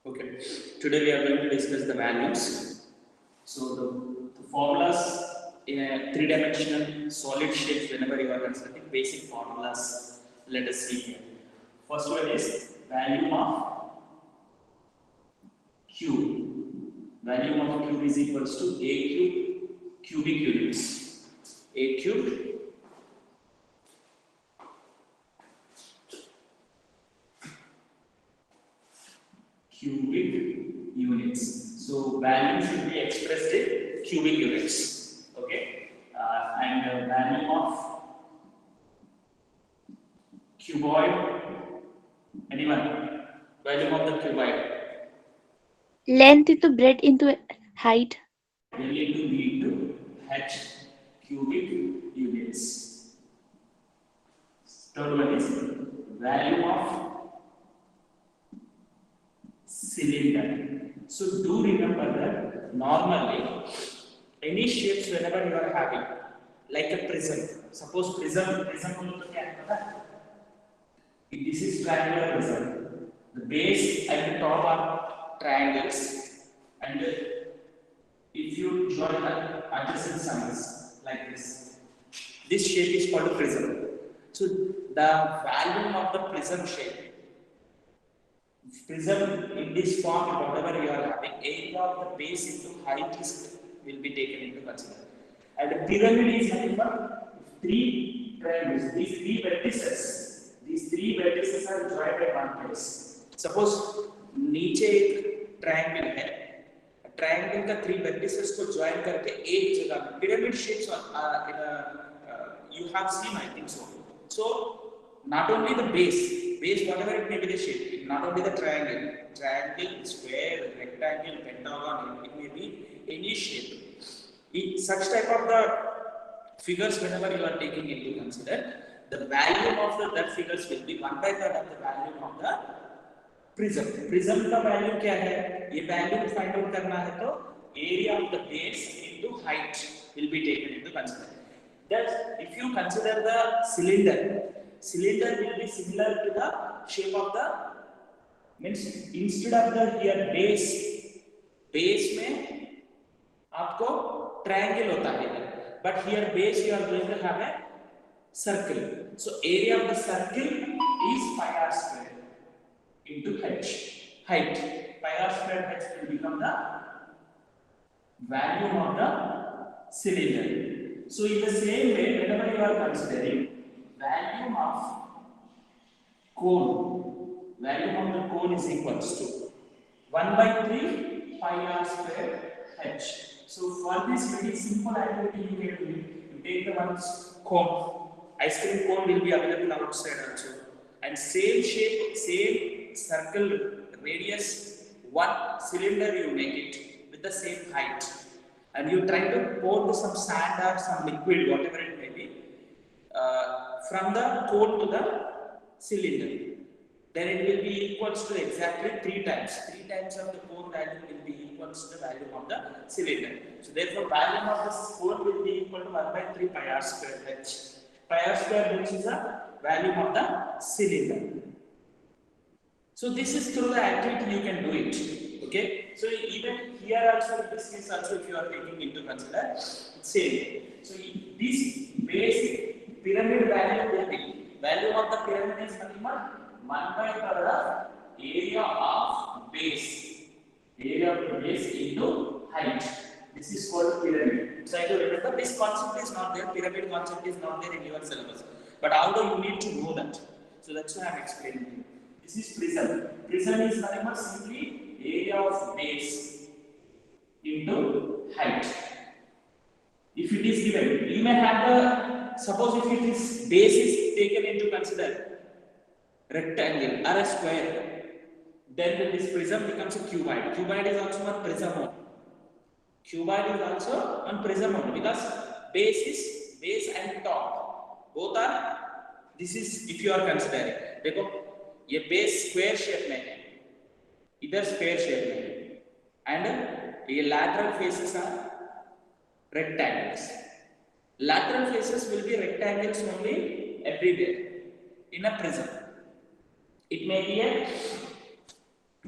Okay, today we are going to discuss the values. So the formulas in a three-dimensional solid shape, whenever you are considering basic formulas, let us see here. First one is value of cube. Value of cube is equals to a cube cubic units. A cube cubic units. So value should be expressed in cubic units. Okay, and value of cuboid. Anyone? Value of the cuboid. Length into breadth into height. L into B into H cubic units. Third one is value of cylinder. So do remember that normally any shapes whenever you are having like a prism. Suppose prism बोलो तो क्या है पता? This is triangular prism. The base and the top are triangles, and if you join the adjacent sides like this shape is called a prism. So the value of the prism shape, prism in this form, whatever you are having, area of the base into height is will be taken into consideration. And the pyramid is nothing but three triangles. These three vertices are joined at one place. Suppose नीचे एक triangle है, triangle का three vertices को join करके एक जगह में pyramid shapes you have seen, I think so. So not only the base whatever it may be the shape, not only the triangle, square, rectangle, pentagon, it may be any shape. Such type of the figures whenever you are taking into consider, the value of that figures will be 1/3 of the value of the prism. Prism का value क्या है? ये value find out करना है तो area of the base into height will be taken into consideration. Thus, if you consider the cylinder will be similar to the shape of the, means instead of the here base में आपको triangle होता है, but here base you are going to have a circle. So area of the circle is pi r square into h. Height pi r square h will become the value of the cylinder. So in the same way, whenever you are considering value of cone is equals to 1/3 pi r square h. So for this very simple activity you can do it. You take the one cone, ice cream cone will be available outside also, and same shape, same circle radius, one cylinder you make it with the same height, and you try to pour some sand or some liquid, whatever it may be, from the cone to the cylinder. Then it will be equals to exactly 3 times. 3 times of the cone value will be equals to the value of the cylinder. So therefore, value of the cone will be equal to 1/3 pi r square h. Pi r square which is the value of the cylinder. So this is through the activity you can do it. Okay. So even here also, this is also if you are taking into consider, it's same. So this basic pyramid value will be, value of the pyramid is nothing but 1/3 of area of base into height. This is called pyramid. So I do remember this concept is not there, pyramid concept is not there in your syllabus. But although you need to know that, so that's why I am explaining to you. This is prism. Prism is nothing but simply area of base into height. If it is given, you may have the, suppose if it is base is taken into consider rectangle or a square, then this prism becomes a cuboid. Cuboid is also one prism only. Cuboid is also one prism only because base and top both are. This is if you are considering. देखो ये base square shape में है, इधर square shape में है, and ये lateral faces are rectangles. Lateral faces will be rectangles only everywhere in a prism. It may be a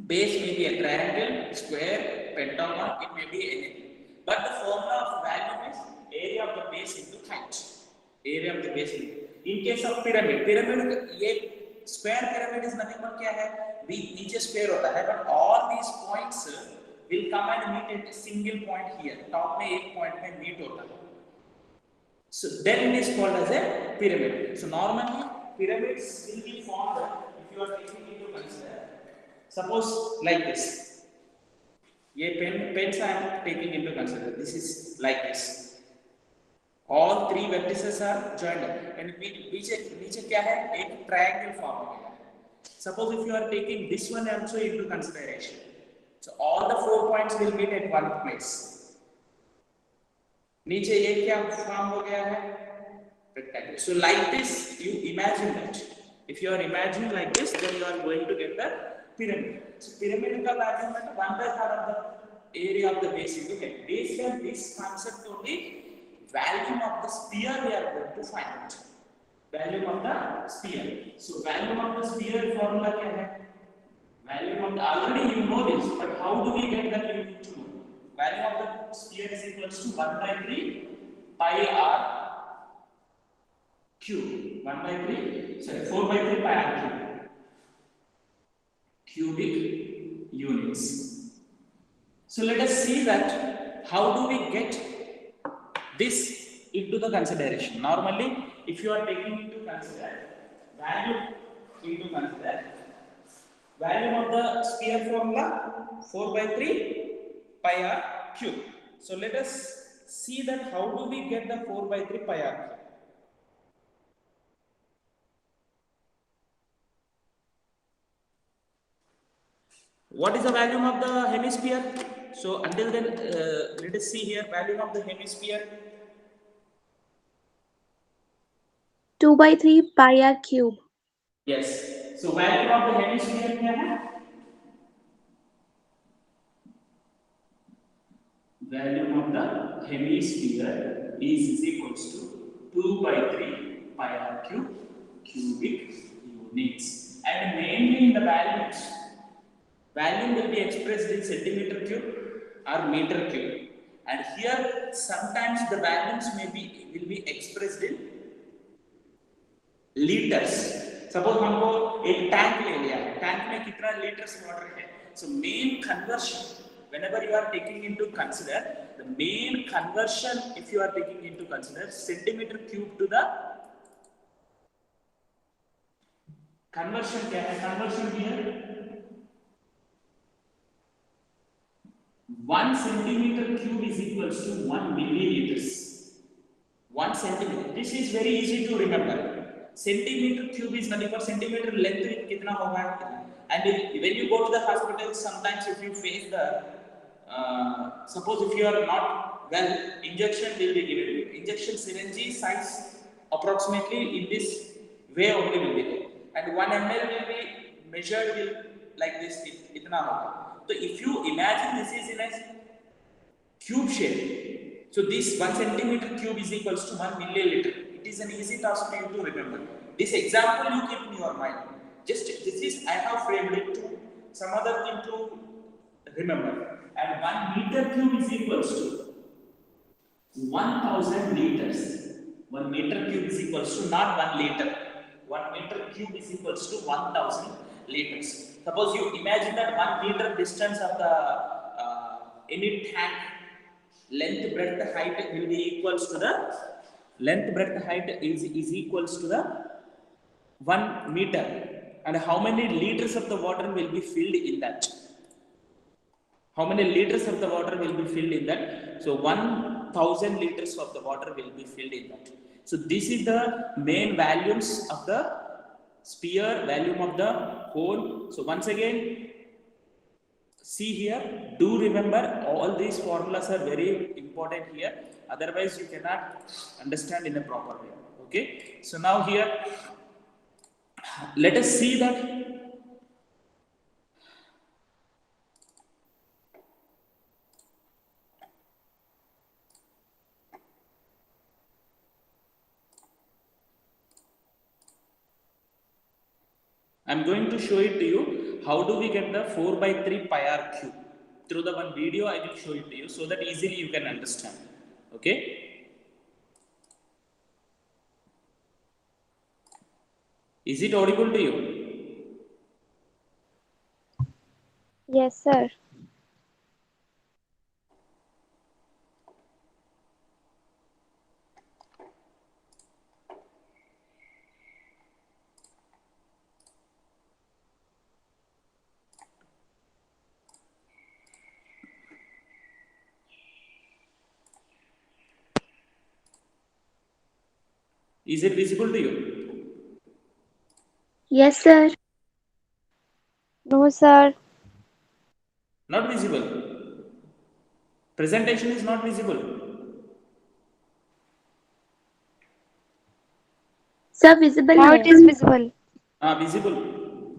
Base may be a triangle, square, pentagon, it may be anything. But the formula of value is area of the base into height. Area of the base into. In case of pyramid, ये square pyramid is nothing but क्या है? नीचे square होता है, but all these points will come and meet at a single point here. Top में एक point में meet होता है. So then it is called as a pyramid. So normally pyramids will be formed if you are taking into consider. Suppose like this. ये pens I am taking into consider. This is like this. All three vertices are joined and नीचे क्या है? एक triangle form हो गया. Suppose if you are taking this one also into consideration. So all the 4 points will meet at one place. नीचे ये क्या form हो गया है? Rectangle. So like this, you imagine that. If you are imagining like this, then you are going to get the pyramid. So pyramid का value में 1/3 of the area of the base into height. Based on this concept only, value of the sphere we are going to find out. Value of the sphere. So value of the sphere formula क्या है? Value of the already you know this, but how do we get that you need to know? Value of the sphere is equals to 1/3 pi r cube 4/3 pi r cube cubic units. So let us see that how do we get this into the consideration. Normally if you are taking into consider value of the sphere formula 4/3 pi r cube. So let us see that how do we get the 4/3 pi r cube. What is the volume of the hemisphere? So until then, let us see here volume of the hemisphere. 2/3 pi r cube. Yes. So volume of the hemisphere क्या है? Volume of the hemisphere is equals to 2/3 pi r cube cubic units. And mainly in the values, volume will be expressed in centimeter cube or meter cube. And here sometimes the volumes will be expressed in liters. Suppose हमको एक tank ले लिया है, tank में कितना litres water है. So main conversion, whenever you are taking into consider, the main conversion if you are taking into consider centimeter cube to the conversion क्या है? Conversion here 1 centimeter cube is equals to 1 milliliters. 1 centimeter. This is very easy to remember. Centimeter cube is nothing but centimeter length कितना होगा? And when you go to the hospital, sometimes if you face the suppose if you are not well, injection will be given to you. Injection syringe size approximately in this way only will be there. And 1 ml will be measured will like this इतना होगा. So if you imagine this is in a cube shape, so this 1 centimeter cube is equals to 1 milliliter. It is an easy task for you to remember. This example you keep in your mind. Just this is I have framed it to some other thing to remember. And 1 meter cube is equals to 1000 liters. 1 meter cube is equals to not 1 liter. 1 meter cube is equals to 1000 liters. Suppose you imagine that 1 meter distance of the any tank length, breadth, height will be equals to the length, breadth, height is equals to the 1 meter. And how many liters of the water will be filled in that? How many liters of the water will be filled in that? So 1000 liters of the water will be filled in that. So this is the main volumes of the sphere, volume of the hole. So once again, see here, do remember all these formulas are very important here. Otherwise, you cannot understand in a proper way. Okay. So now here, let us see that I'm going to show it to you. How do we get the 4 by 3 pi r cube? Through the one video, I will show it to you so that easily you can understand. Okay? Is it audible to you? Yes, sir. Is it visible to you? Yes, sir. No, sir. Not visible. Presentation is not visible. Sir, visible Now here. it is visible. Visible.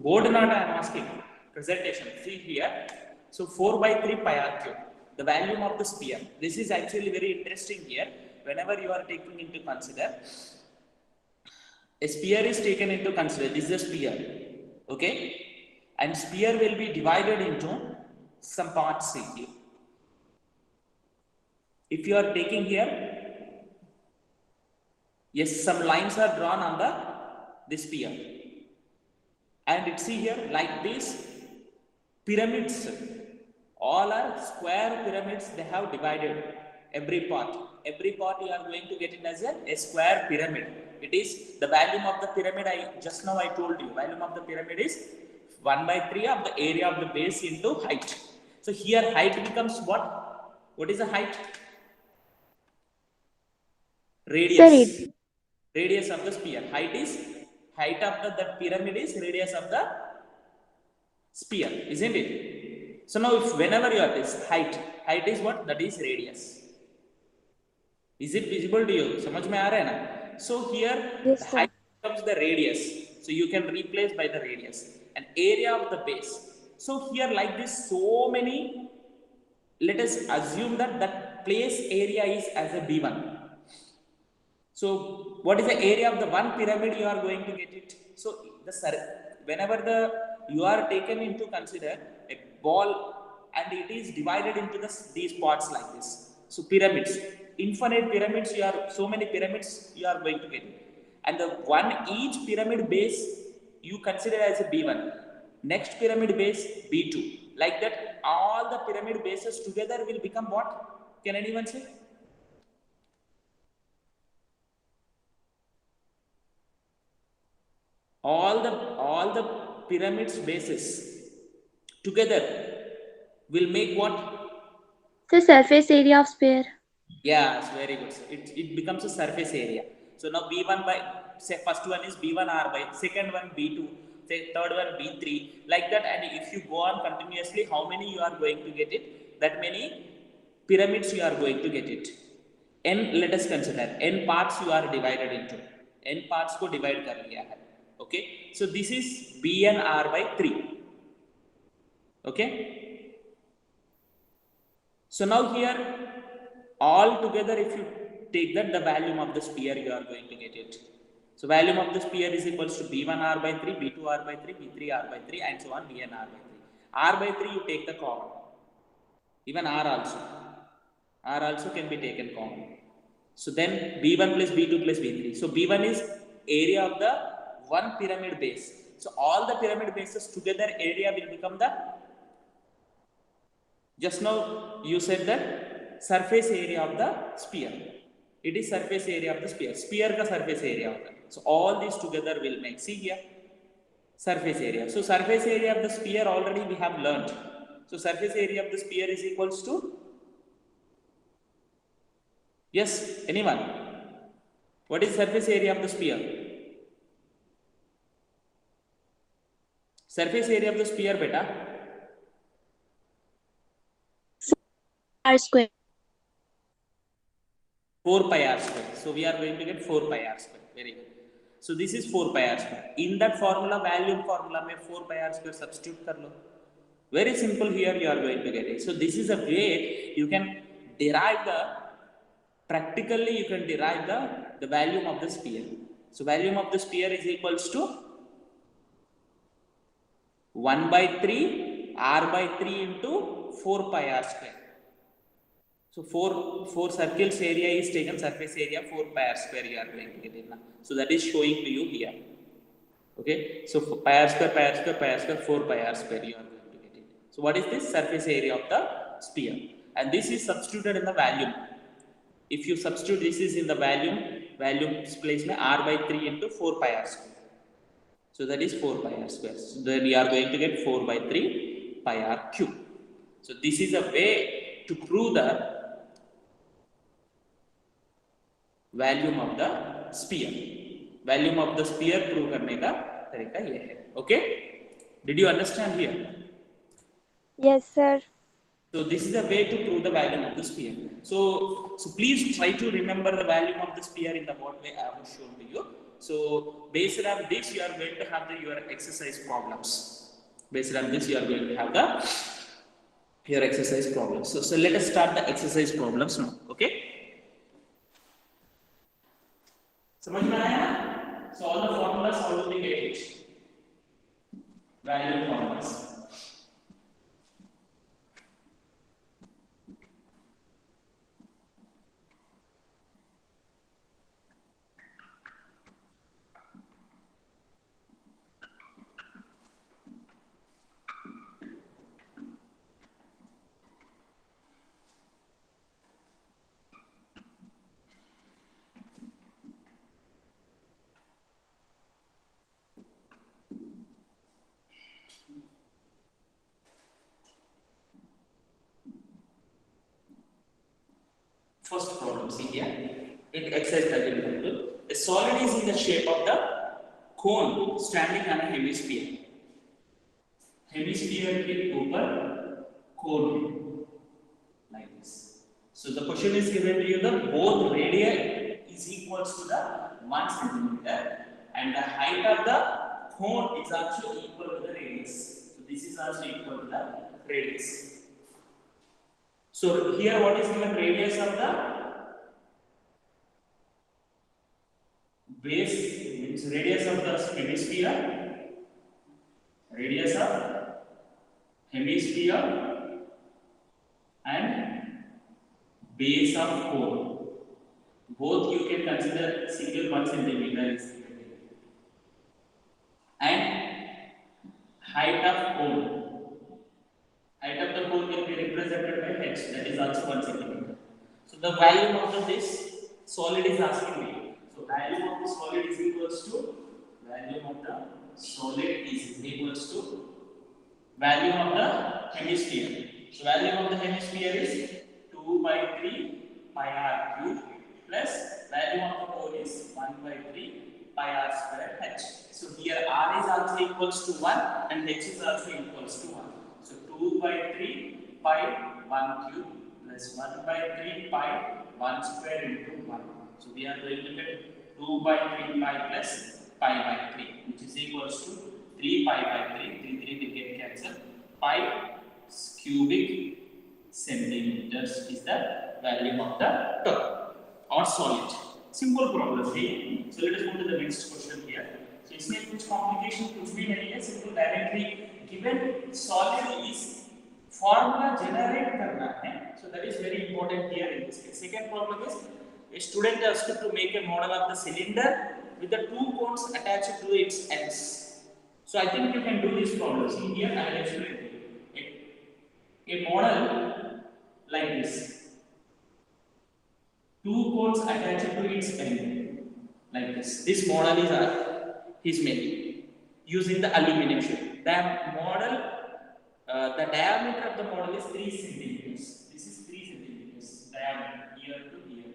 Board not I am asking. Presentation. See here. So 4 by 3 pi r cube. The volume of the sphere. This is actually very interesting here. Whenever you are taking into consider, a sphere is taken into consider. This is a sphere. Okay? And sphere will be divided into some parts here. If you are taking here, yes, some lines are drawn on the sphere. And it's see here like this pyramids. All are square pyramids, they have divided every part. Every part you are going to get it as a square pyramid. It is the volume of the pyramid. Just now I told you, volume of the pyramid is 1 by 3 of the area of the base into height. So here height becomes what? What is the height? Radius. Radius of the sphere. Height is height of the pyramid is radius of the sphere, isn't it? So now if whenever you are this height is what? That is radius. Is it visible to you? समझ में आ रहा है ना? So here Yes, the sir. height becomes the radius. So you can replace by the radius. And area of the base. So here like this, so many. Let us assume that that place area is as a B1. So what is the area of the one pyramid you are going to get it? So whenever you are taken into consider a ball and it is divided into these parts like this. So pyramids, infinite pyramids, you are so many pyramids you are going to get it. And the one each pyramid base you consider as a B1. Next pyramid base B2. Like that, all the pyramid bases together will become what? Can anyone say? All the pyramids bases together will make what? The surface area of sphere. Yes, very good. It becomes a surface area. So now B1 by, say first one is B1R by, second one B2, say third one B3, like that. And if you go on continuously, how many you are going to get it? That many pyramids you are going to get it. N, let us consider n parts you are divided into. N parts को divide कर लिया है. Okay, so this is B and R by 3. Okay, so now here all together if you take that, the volume of the sphere you are going to get it. So volume of the sphere is equals to B1R by 3, B2R by 3, B3R by 3 and so on, Bn R by 3. R by 3 you take the common. Even R also can be taken common. So then B1 plus B2 plus B3. So B1 is area of the one pyramid base. So all the pyramid bases together area will become the, just now you said that surface area of the sphere. It is surface area of the sphere. Sphere ka surface area होता है. So all these together will make, see here, surface area. So surface area of the sphere already we have learnt. So surface area of the sphere is equals to, yes, anyone? What is surface area of the sphere? Surface area of the sphere, beta. R square. 4 pi r square. So we are going to get 4 pi r square. Very good. So this is 4 pi r square. In that formula, volume formula, में 4 pi r square substitute कर लो. Very simple here you are going to get it. So this is a way you can derive the, practically you can derive the volume of the sphere. So volume of the sphere is equals to 1 by 3 r by 3 into 4 pi r square. So 4 circles area is taken, surface area 4 pi r square you are going to get it now. So that is showing to you here. Okay, so pi r square, pi r square, pi r square, 4 pi r square you are going to get it. So what is this? Surface area of the sphere, and this is substituted in the volume. If you substitute this is in the volume place में r by 3 into 4 pi r square. So that is 4 pi r square. So then we are going to get 4 by 3 pi r cube. So this is a way to prove the volume of the sphere. Volume of the sphere prove करने का तरीका ये है. Okay? Did you understand here? Yes, sir. So this is a way to prove the volume of the sphere. So please try to remember the volume of the sphere in the what way I have shown to you. So based on this, you are going to have your exercise problems. Based on this, you are going to have your exercise problems. So let us start the exercise problems now. Okay? समझ में आया ना? So all the formulas already get it. Value formulas. First problem, see here, in exercise 13.2, a solid is in the shape of the cone standing on a hemisphere. Hemisphere के ऊपर cone like this. So the question is given to you the both radii is equals to the 1 centimeter and the height of the cone is also equal to the radius. So this is also equal to the radius. So here what is given? Radius of the base means radius of the hemisphere, radius of hemisphere and base of cone. Both you can consider single 1 centimeter is given. And height of cone. Height of the cone will be represented by h, that is also 1 centimeter. So the volume of this solid is asking me. So volume of the solid is equals to volume of the solid is equals to volume of the hemisphere. So volume of the hemisphere is 2 by 3 pi r cube plus volume of the cone is 1 by 3 pi r square h. So here r is also equals to 1 and h is also equals to 1. So 2 by 3 pi 1 cube plus 1 by 3 pi 1 square into 1. So we are going to get 2 by 3 pi plus pi by 3 which is equals to 3 pi by 3. 3 will get cancelled. Pi cubic centimeters is the volume of the tub or solid. Simple problem here. So let us go to the next question here. So इसमें कुछ complication कुछ भी नहीं है. Simple directly given solid is formula generate करना है. So that is very important here in this case. Second problem is a student has to make a model of the cylinder with the two cones attached to its ends. So I think you can do this problem. See here I will explain a model like this. Two cones attached to its end like this. This model is made using the aluminum sheet. The model, the diameter of the model is 3 centimeters. This is 3 centimeters diameter here to here.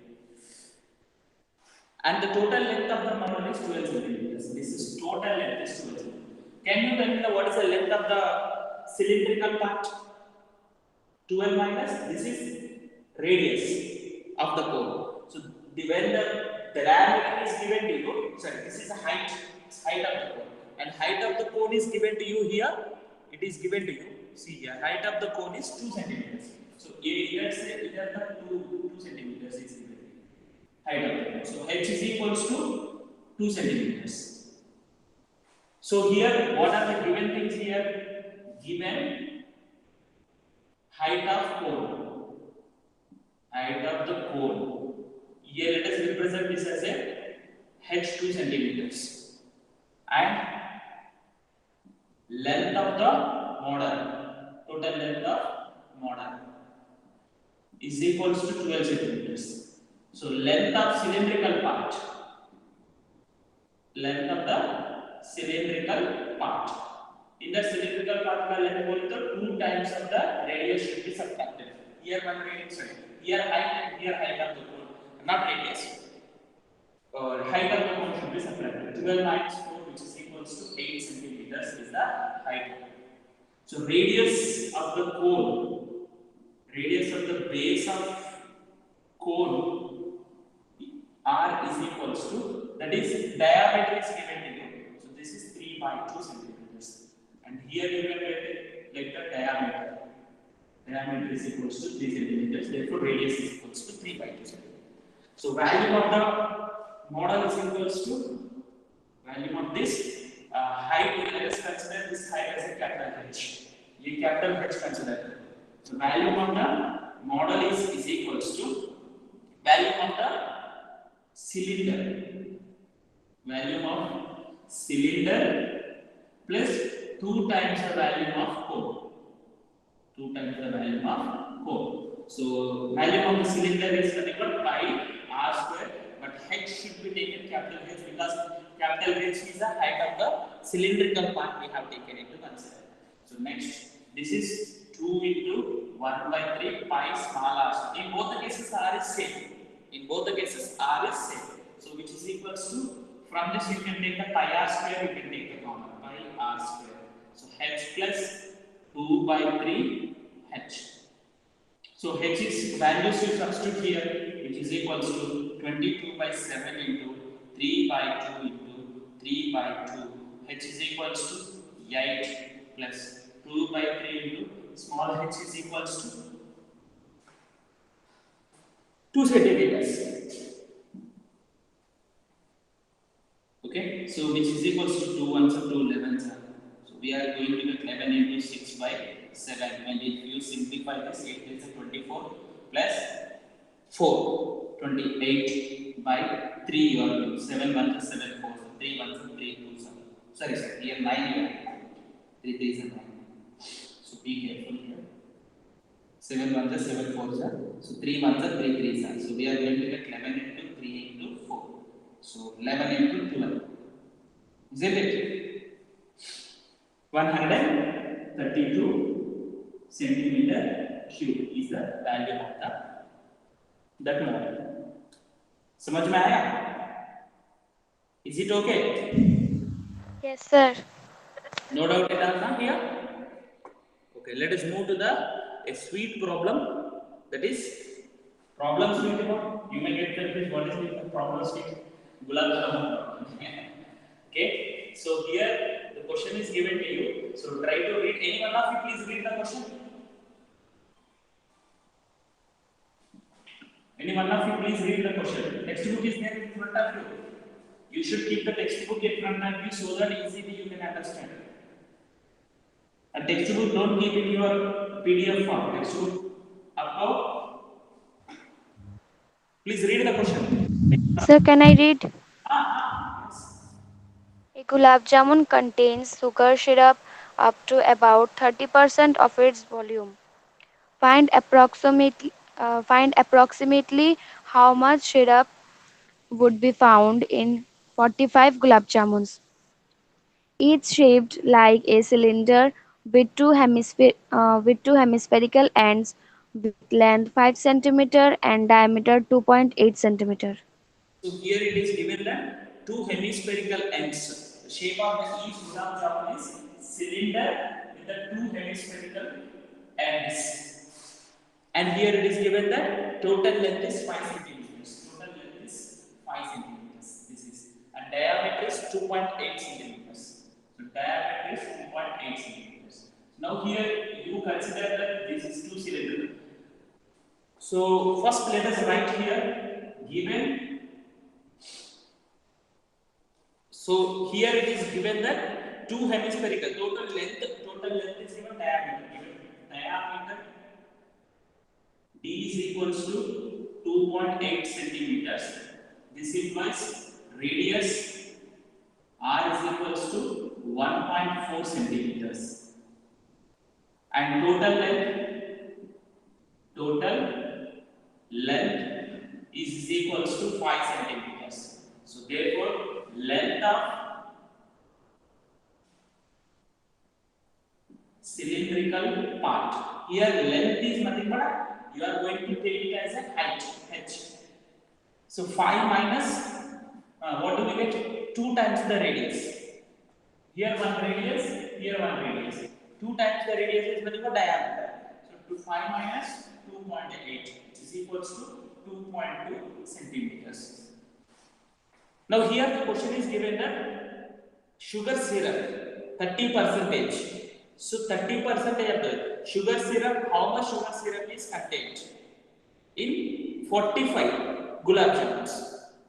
And the total length of the model is 12 centimeters. This is total length is 12 centimeters. Can you tell me what is the length of the cylindrical part? 12 minus this is radius of the cone. So when the diameter is given to you, sorry, this is the height of the cone, and height of the cone is given to you here. It is given to you. See here, height of the cone is 2 centimeters. So here say here the 2 centimeters is given. Height of the cone. So h is equals to 2 centimeters. So here, what are the given things here? given height of cone, height of the cone. Here let us represent this as a h2 centimeters and length of the model, total length of model is equals to 12 centimeters. So length of cylindrical part, length of the cylindrical part. In the cylindrical part का length बोले तो 2 times of the radius should be subtracted. Here one radius, sorry. Here height of the cone, not radius. Or height of the cone should be subtracted. 12 minus 4, which is equals to 8 centimeters, is the height. So radius of the cone, radius of the base of cone r is equals to, that is diameter is given to you. So this is 3 by 2 centimeters. And here you can get like the diameter. Diameter is equals to 3 centimeters. Therefore radius is equals to 3 by 2 centimeters. So value of the model is equals to value of this height. Let us consider this height as a capital H. ये capital H consider. So value of the model is equals to value of the cylinder. Value of cylinder plus 2 times the value of cone. 2 times the value of cone. So value of the cylinder is nothing but pi r square, but h should be taken capital H because capital H is the height of the cylindrical part we have taken into consider. So next, this is 2 into 1 by 3 pi small r. In both the cases r is same. In both the cases r is same. So which is equals to, from this you can take the pi r square, you can take the common pi r square. So h plus 2 by 3 h. So h is values you substitute here, which is equals to 22 by 7 into 3 by 2 into 3 by 2. H is equals to 8 plus 2 by 3 into small h is equals to 2 centimeters. Okay, so which is equals to 2 ones and 2 11s. So we are going to get 11 into 6 by 7. And if you simplify this, 8 is 24 plus 4, 28 by 3. You are 7 1 is 7 4. So 3 1 is 3 2 7. Sorry, sir. Here 9 here. 3 3 is 9. So be careful here. 7 1 is 7 4 sir. So 3 1 is 3 3 sir. So we are going to get 11 into 3 into 4. So 11 into 12. Isn't it? 132 centimeter cube is the value of that model. समझ में आया? Is it okay? Yes, sir. No doubt at all now here. Okay, let us move to a sweet problem. That is problem sweet one. You may get confused. What is the problem sweet? Gulab jamun problem. Okay. So here the question is given to you. So try to read. Any one of you please read the question. Any one of you please read the question. Textbook is there in front of you. You should keep the textbook in front of you so that easily you can understand. A textbook don't keep in your PDF form. Textbook आपको please read the question. Sir, can I read? A gulab jamun contains sugar syrup up to about 30% of its volume. Find approximately how much syrup would be found in 45 gulab jamuns, each shaped like a cylinder with two hemispherical ends with length 5 cm and diameter 2.8 cm. So here it is given that two hemispherical ends. The shape of the each gulab jamun is cylinder with the two hemispherical ends. And here it is given that total length is 5 centimeters. Total length is 5 centimeters. This is, and diameter is 2.8 centimeters. So diameter is 2.8 centimeters. Now here you consider that this is two cylinder. So first let us write here given. So here it is given that two hemispherical total total length is given, diameter given. Diameter D is equals to 2.8 centimeters. This implies radius R is equals to 1.4 centimeters. And total length is equals to 5 centimeters. So therefore, length of cylindrical part. Here length is nothing but you are going to take it as a height h. So 5 minus what do we get? 2 times the radius. Here one radius, here one radius. 2 times the radius is nothing but diameter. So 5 minus 2.8 is equals to 2.2 centimeters. Now here the question is given that sugar syrup 30%. So 30% of the sugar syrup, how much sugar syrup is contained in 45 gulab jamuns?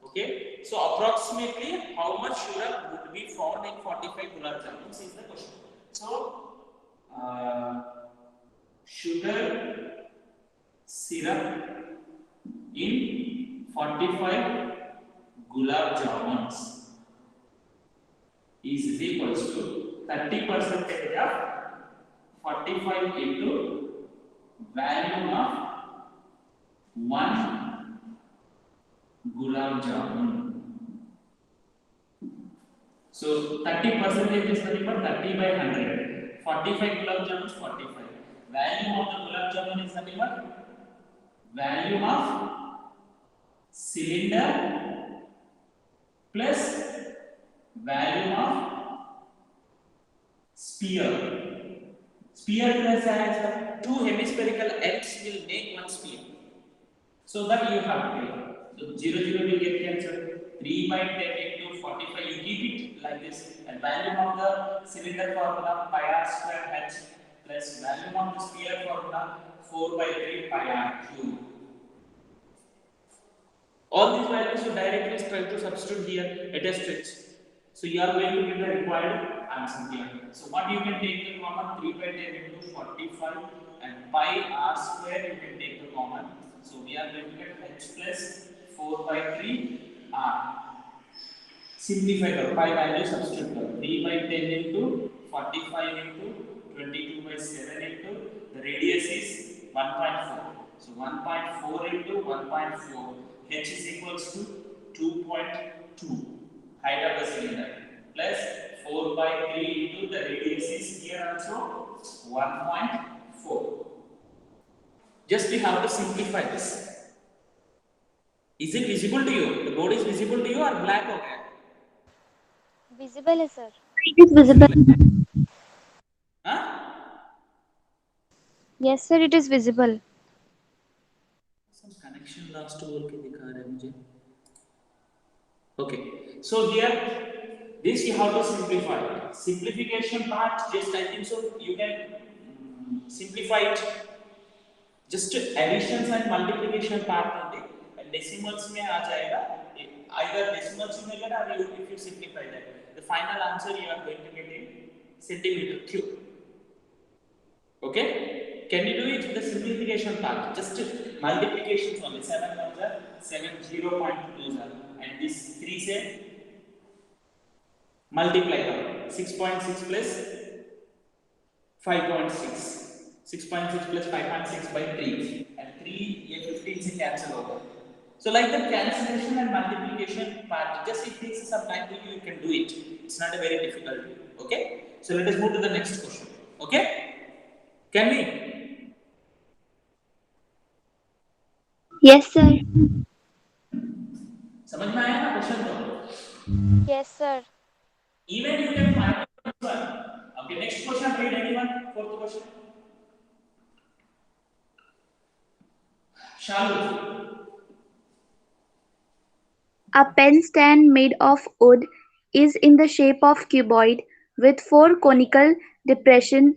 Okay, so approximately how much sugar would be found in 45 gulab jamuns is the question. So sugar syrup in 45 gulab jamuns is equals to 30% of 45 into value of 1 gulab jamun. So 30% is nothing but 30 by 100. 45 gulab jamuns, 45. Value of the gulab jamun is nothing but value of cylinder plus value of sphere. Sphere plus as two hemispherical ends will make one sphere. So that you have to take. So 0 0 will get cancelled. 3 by 10 into 45 you keep it like this. And value of the cylinder formula pi r square h plus value of the sphere formula 4 by 3 pi r cube. All these values you directly try to substitute here at a stretch. So you are going to get the required answer here. So what you can take the common 3 by 10 into 45 and pi r square you can take the common. So we are going to get h plus 4 by 3 r. Simplify the pi value substitute. 3 by 10 into 45 into 22 by 7 into the radius is 1.4. So 1.4 into 1.4 h is equals to 2.2 height of the cylinder plus 4 by 3 into the radius is here also 1.4. Just we have to simplify this. Is it visible to you? The board is visible to you or black or white? Visible है sir. It is visible. Huh? Yes sir, it is visible. Some connection lost to बोल के दिखा रहा है मुझे. Okay, so here this you have to simplify. Simplification part, just I think so you can simplify it. Just additions and multiplication part only. And decimals में आ जाएगा. Either decimals में मिलेगा or if you simplify that, the final answer you are going to get in centimeter cube. Okay? Can you do it the simplification part? Just multiplications only. 7 ones are 7 0.2s are. And this 3 say multiply 6.6 plus 5.6. 6.6 plus 5.6 by 3. And 3 ये 15 से cancel होगा. So like the cancellation and multiplication part, just it takes some time to you can do it. It's not a very difficult. Okay? So let us move to the next question. Okay? Can we? Yes sir. समझ में आया ना question तो? Yes sir. Even you can find this one. Okay, next question. Read anyone? Fourth question. Shalu. A pen stand made of wood is in the shape of cuboid with 4 conical depressions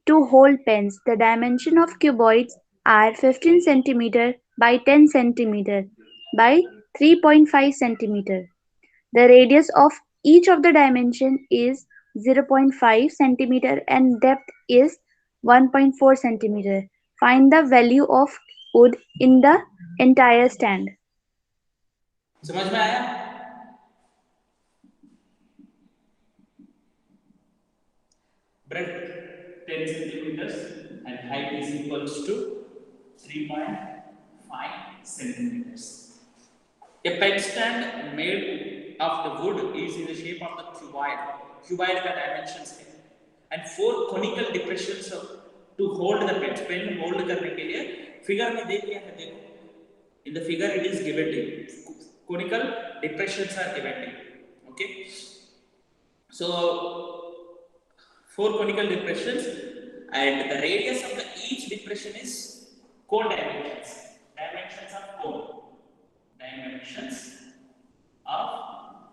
to hold pens. The dimension of cuboids are 15 cm by 10 cm by 3.5 cm. The radius of each of the dimension is 0.5 centimeter and depth is 1.4 centimeter. Find the value of wood in the entire stand. समझ में आया? Breadth 10 centimeters and height is equals to 3.5 centimeters. A pet stand made of the wood is in the shape of the cuboid. Cuboid का dimensions है. And 4 conical depressions to hold the pen. Pen hold करने के लिए figure में देख लिया है देखो. In the figure it is given to you. Conical depressions are given to you. Okay. So 4 conical depressions and the radius of each depression is cone dimensions. Dimensions of cone. Dimensions of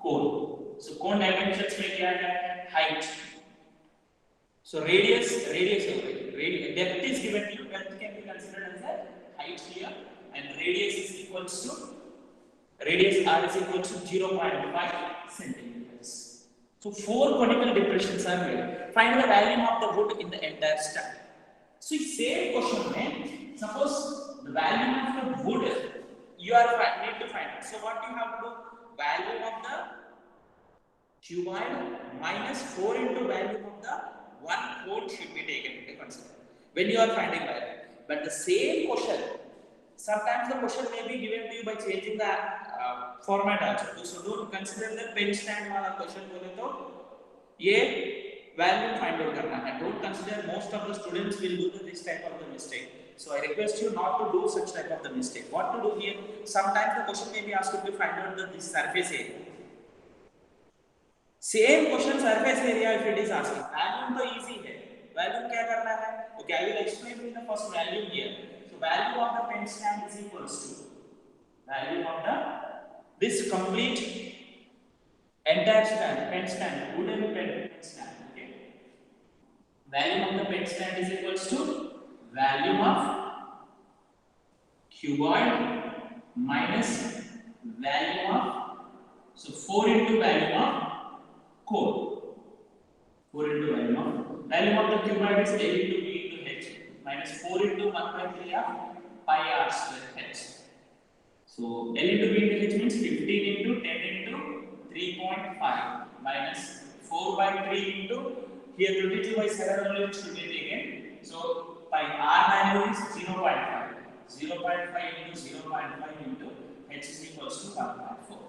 cone. So cone dimensions में क्या है? Height. So radius depth is given to you. Depth can be considered as a height here, and radius is equals to radius r is equal to 0.5 centimeters. So 4 conical depressions are made. Find the volume of the wood in the entire stand. So same question में suppose the volume of the wood you are need to find. So what you have to do? Volume of the cuboid minus 4 into volume of the one cone should be taken into consideration when you are finding value. But the same question, sometimes the question may be given to you by changing the format also. So don't consider the pen stand वाला question बोले तो ये value find out करना है. Don't consider most of the students will do this type of the mistake. So I request you not to do such type of the mistake. What to do here? Sometimes the question may be asked to find out the this surface area. Same question surface area if it is asking. Volume तो easy है. Volume क्या करना है? Okay, I will explain in the first value here. So value of the pen stand is equals to value of the this complete entire stand, pen stand, wooden pen stand. Okay. Value of the pen stand is equals to value of cuboid minus value of so 4 into value of cone. 4 into value of the cuboid is a into b into h minus 4 into 1 by 3 of pi r square h. So l into b into h means 15 into 10 into 3.5 minus 4 by 3 into here 22 by 7 only should be taken. So pi r value is 0.5. 0.5 into 0.5 into h is equals to 1.4.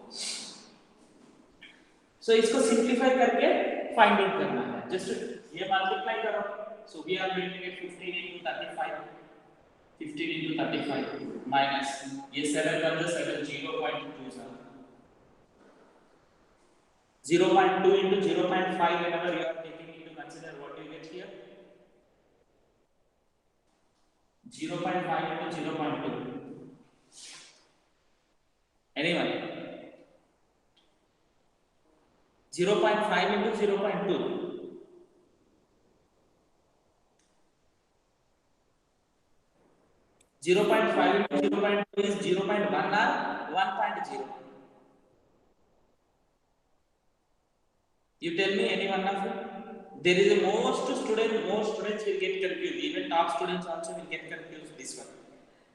So इसको simplify करके find out करना है. Just ये multiply करो. So we are going to get 15 into 35. 15 into 35 minus ये 7 बन जाए 7 0.2 sir. 0.2 into 0.5 whenever you are taking into consider what you get here. 0.5 into 0.2. Anyone? 0.5 into 0.2. 0.5 into 0.2 is 0.1 or 1.0. You tell me any one of you. There is a most students will get confused. Even top students also will get confused this one.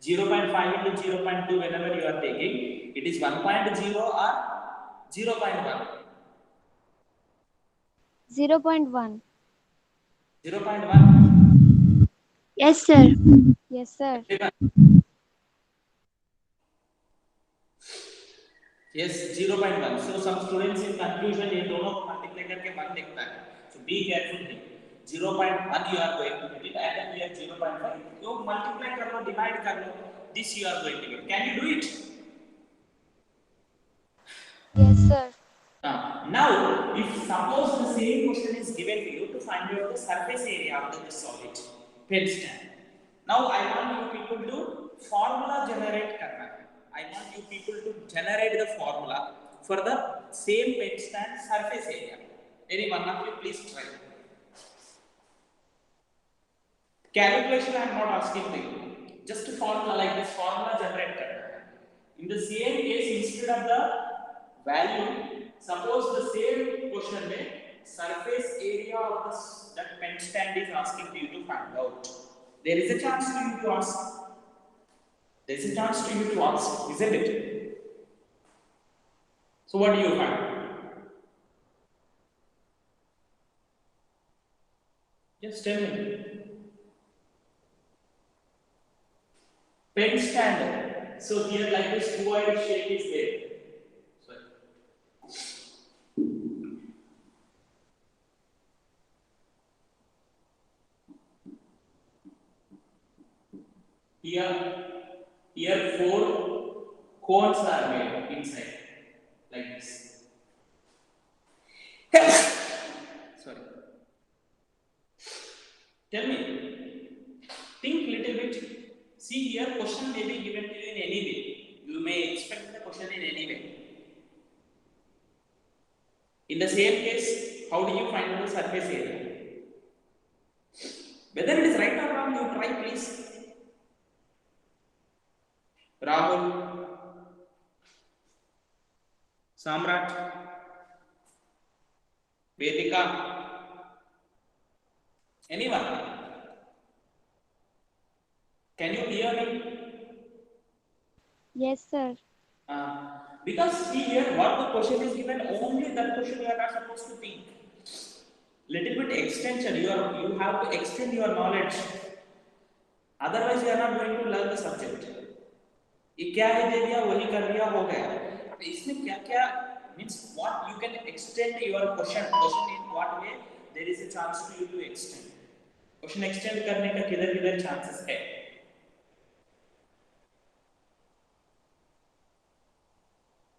0.5 into 0.2 whenever you are taking, it is 1.0 or 0.1. 0.1. 0.1. Yes, sir. Yes, sir. Yes, 0.1. So some students in confusion ये दोनों को multiply करके 1 लिखता है. So be careful here. 0.1 you are going to get it and then here 0.5. तो multiply कर लो, divide कर लो. This you are going to get. Can you do it? Yes, sir. Now, if suppose the same question is given to you to find out the surface area of the solid pen stand. Now I want you people to formula generate करना है. I want you people to generate the formula for the same pen stand surface area. Any one of you please try. Calculation I am not asking to you. Just a formula like this formula generate करना है. In the same case instead of the value, suppose the same question में surface area of that pen stand is asking you to find out. There is a chance to you to ask. There is a chance to you to ask, isn't it? So what do you find? Just tell me. Pen stand. So here like this ovoid shape is there. Sorry. Here four cones are made inside like this. Sorry. Tell me. Think little bit. See here, question may be given to you in any way. You may expect the question in any way. In the same case, how do you find out the surface area? Whether it is right or wrong, you try please. Rahul, Samrat, Vedika, anyone? Can you hear me? Yes, sir. Because see here, what the question is given, only that question you are not supposed to think. Little bit extension, you have to extend your knowledge. Otherwise, you are not going to learn the subject. ये क्या है दे दिया वही कर दिया हो गया. इसमें क्या क्या means what you can extend your question in what way there is a chance to you to extend. Question extend करने का किधर किधर chances है.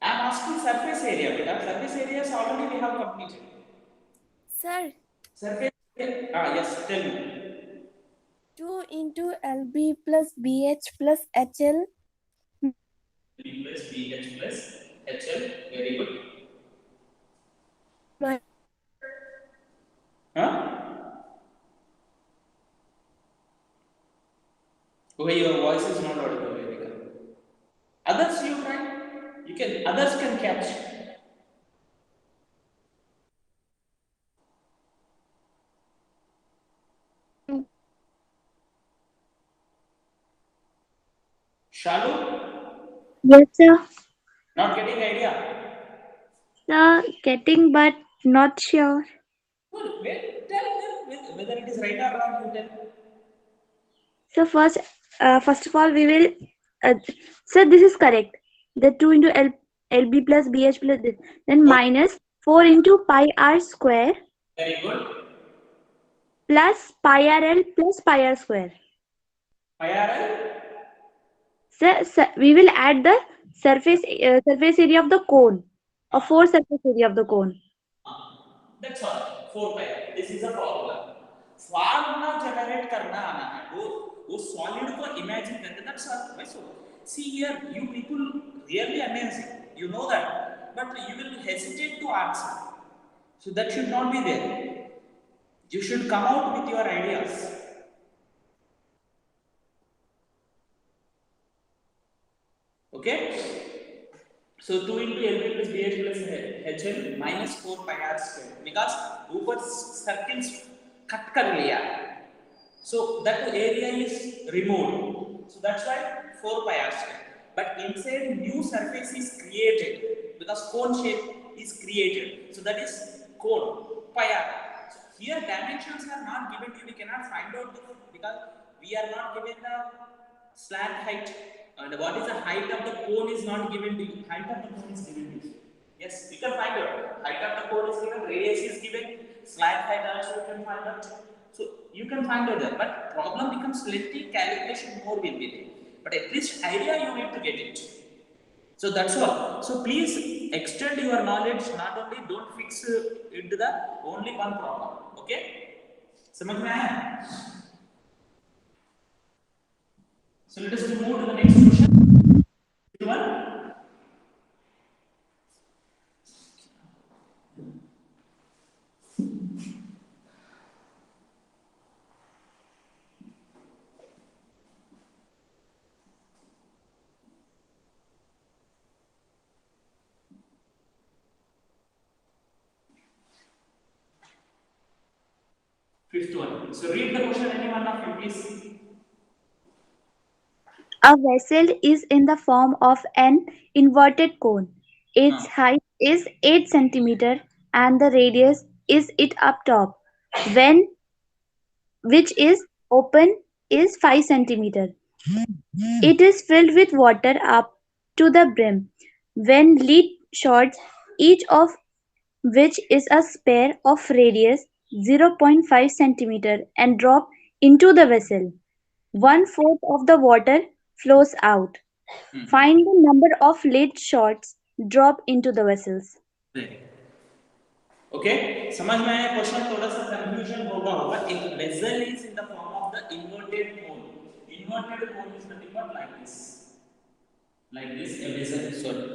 I am asking surface area, beta. Surface areas already we have completed. Sir, Surface. Yes. Tell me. 2 into LB plus BH plus HL. B plus BH plus HL. Very good. My Huh? Okay, your voice is not audible, Vedika. Others you can. Others can catch. Shalu, Yes, sir. not getting idea. Sir, getting but not sure. Good. Wait, tell them whether it is right or wrong. You tell. So first of all, we will. Sir, this is correct. The 2 into LB plus BH plus this. Then Okay. minus 4 into pi r square Very good. plus pi rl plus pi r square. IRL. Sir, we will add the surface area of the cone, or 4 surface area of the cone. That's all. 4 pi. This is a formula. Formula generate करना आना है. वो solid को imagine करके. That's all. So see here, you people really amazing. You know that, but you will hesitate to answer. So that should not be there. You should come out with your ideas. Okay. So 2 into LB plus BH plus HL minus 4 pi r square because ऊपर circles cut कर लिया. So that area is removed. So that's why 4 pi r square. But inside new surface is created because cone shape is created. So that is cone pi r. So here dimensions are not given to you. We cannot find out because we are not given the slant height. And what is the height of the cone is not given to you. Height of the cone is given to you. Yes, we can find out. Height of the cone is given, radius is given, slant height also you can find out. So you can find out that. But problem becomes lengthy, calculation more will be there. But at least idea you need to get it. So that's all. So please extend your knowledge. Not only don't fix into the only one problem. Okay? समझ में आया? So let us move to the next question. Which one? Fifth one. So read the question, any one of you, please. A vessel is in the form of an inverted cone. Its height is 8 centimeter and the radius is it up top, when which is open is 5 centimeter. It is filled with water up to the brim. When lid shorts, each of which is a spare of radius 0.5 centimeter and drop into the vessel. 1/4 of the water flows out. Find the number of lid shots drop into the vessels. Okay समझ में आया question थोड़ा सा confusion होगा एक vessel is in the form of the inverted cone is nothing but like this a vessel sorry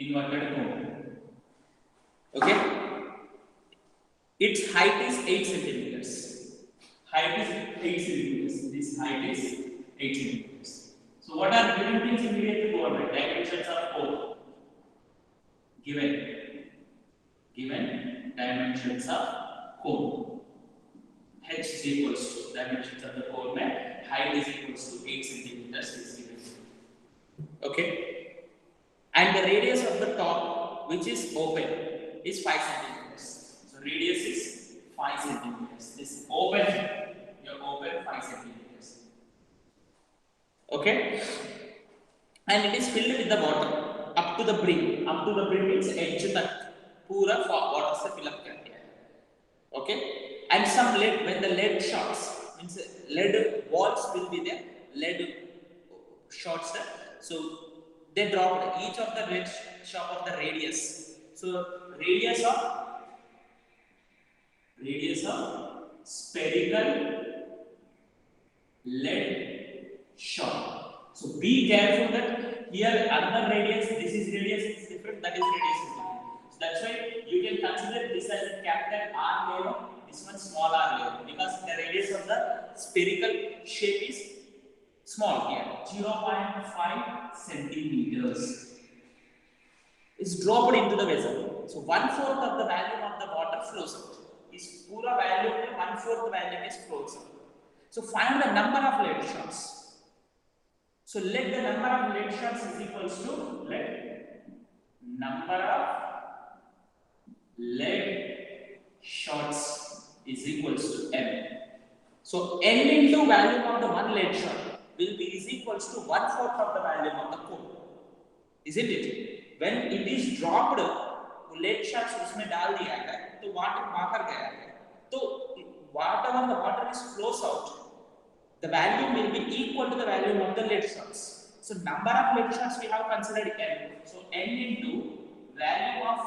inverted cone okay its height is 8 centimeters this height is 8 centimeters. So what are given things immediately go on? Dimensions of cone. Given dimensions of cone. H is equals to dimensions of the cone mein height is equals to 8 centimeters is given. Okay. And the radius of the top which is open is 5 centimeters. So radius is 5 centimeters. This open, your open 5 centimeters. Okay, and it is filled with the water up to the brim. Up to the brim means edge तक पूरा water से fill up कर दिया है. Okay, and some lead, when the lead shots means lead balls will be there, lead shots there. So they dropped each of the lead shot of the radius. So radius of spherical lead shot. So be careful that here another radius, this is radius is different, that is radius is different. So that's why you can consider this as a capital R layer, this one small r layer, because the radius of the spherical shape is small here, 0.5 centimeters. Is dropped into the vessel. So 1/4 of the volume of the water flows out. Is pura volume में 1/4 volume is flows out. So find the number of lead shots. So let the number of lead shots is equals to let number of lead shots is equals to n. So n into value of the one lead shot will be is equals to 1/4 of the volume of the cone. Isn't it? When it is dropped, lead shots उसमें डाल दिया है तो water बाहर गया है तो whatever the water is flows out, the volume will be equal to the volume of the lead shots. So number of lead shots we have considered n. So n into volume of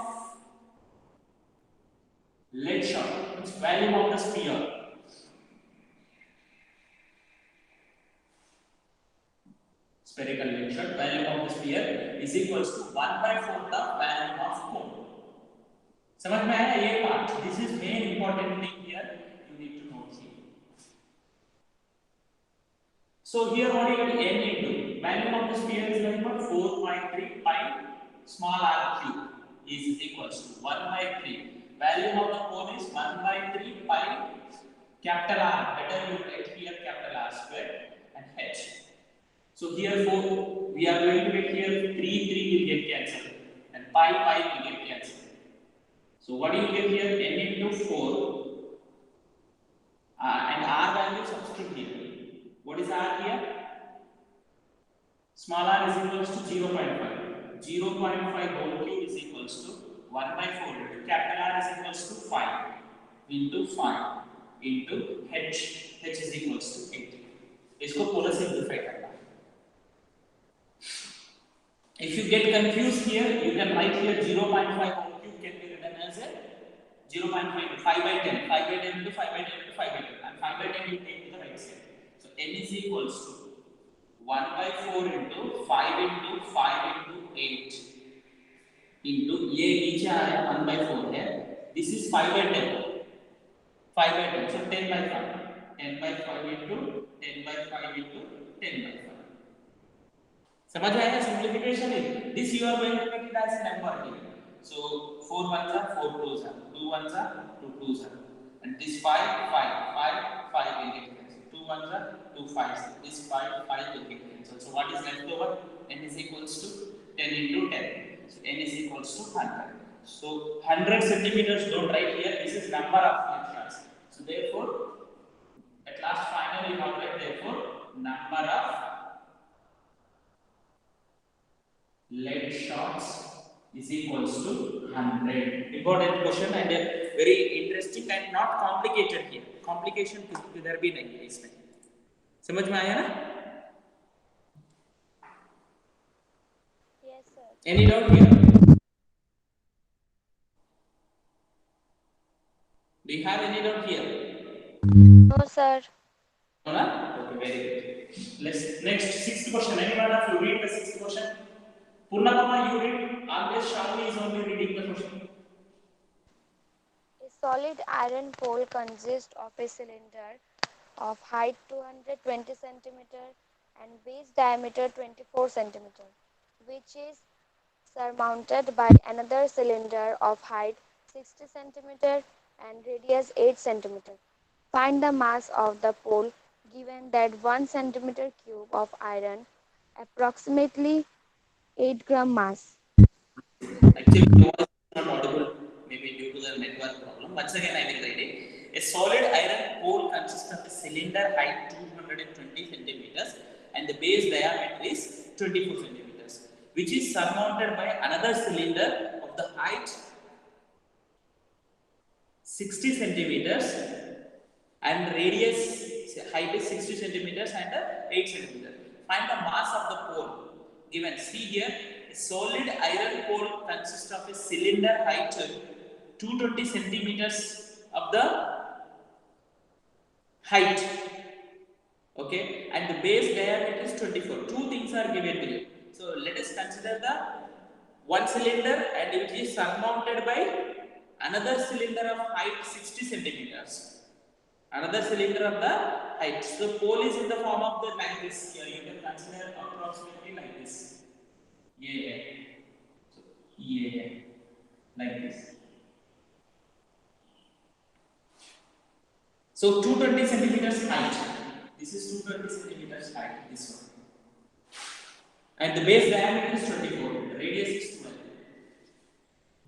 lead shot, which volume of the sphere. Spherical lead shot, volume of the sphere is equals to 1/4 the volume of cone. समझ में आया ये part? This is main important thing here. You need to note here. So here what you get n into volume of the sphere is nothing but 4.3 pi small r cube is equals to 1/3. Volume of the cone is 1/3 pi capital R. Better you write here capital R square and h. So here 4 we are going to get here 3 will get cancelled and pi will get cancelled. So what do you get here? N into 4 and r value substitute here. What is r here? Small r is equals to 0.5. 0.5 whole cube is equals to 1/4 into capital R is equals to 5 into 5 into h. H is equals to 8. इसको पूरा simplify करना. If you get confused here, you can write here 0.5 whole cube can be written as a 0.5 5/10. 5/10 into 5/10 into 5/10 and 5/10 you take to the right side. So n is equals to 1/4 into 5 into 5 into 8 into ये नीचे आ रहा है 1/4 है. This is 5/10. 5/10. So 10/5. 10/5 into 10/5 into 10/5. समझ में आया? Simplification is this you are going to make it as a number here. So 4 ones are 4 twos are 2 ones are 2 twos are and this 5 will get cancelled. 2 ones are 2 fives. This 5 will get cancelled. So what is left over? N is equals to 10 into 10. So N is equals to 100. So 100 centimeters, don't write here. This is number of shots. So therefore, at last finally you have to write therefore number of lead shots is equals to 100. Important question and very interesting and not complicated here. Complication किधर भी नहीं है इसमें. समझ में आया ना? Yes, sir. Any doubt here? Do you have any doubt here? No, sir. No, na? Okay, very good. Let's next sixth question. Anyone of you read the sixth question? Purnapama, you read. Always Shalini is only reading the question. A solid iron pole consists of a cylinder of height 220 centimeter and base diameter 24 centimeter, which is surmounted by another cylinder of height 60 centimeter and radius 8 centimeter. Find the mass of the pole given that 1 centimeter cube of iron, approximately 8 gram mass. Actually, the voice is not audible, maybe due to the network problem. Once again, I will write it. A solid iron pole consists of a cylinder height 220 centimeters and the base diameter is 24 centimeters, which is surmounted by another cylinder of the height 60 centimeters and radius height is 60 centimeters and 8 centimeters. Find the mass of the pole given. See here, a solid iron pole consists of a cylinder height 220 centimeters of the height, okay, and the base diameter is 24. Two things are given below. So let us consider the one cylinder and which is surmounted by another cylinder of height 60 centimeters. Another cylinder of the height. So pole is in the form of the like this. Here you can consider approximately like this. Yeah. So yeah, like this. So 220 centimeters height. This is 220 centimeters height. This one. And the base diameter is 24. The radius is 12.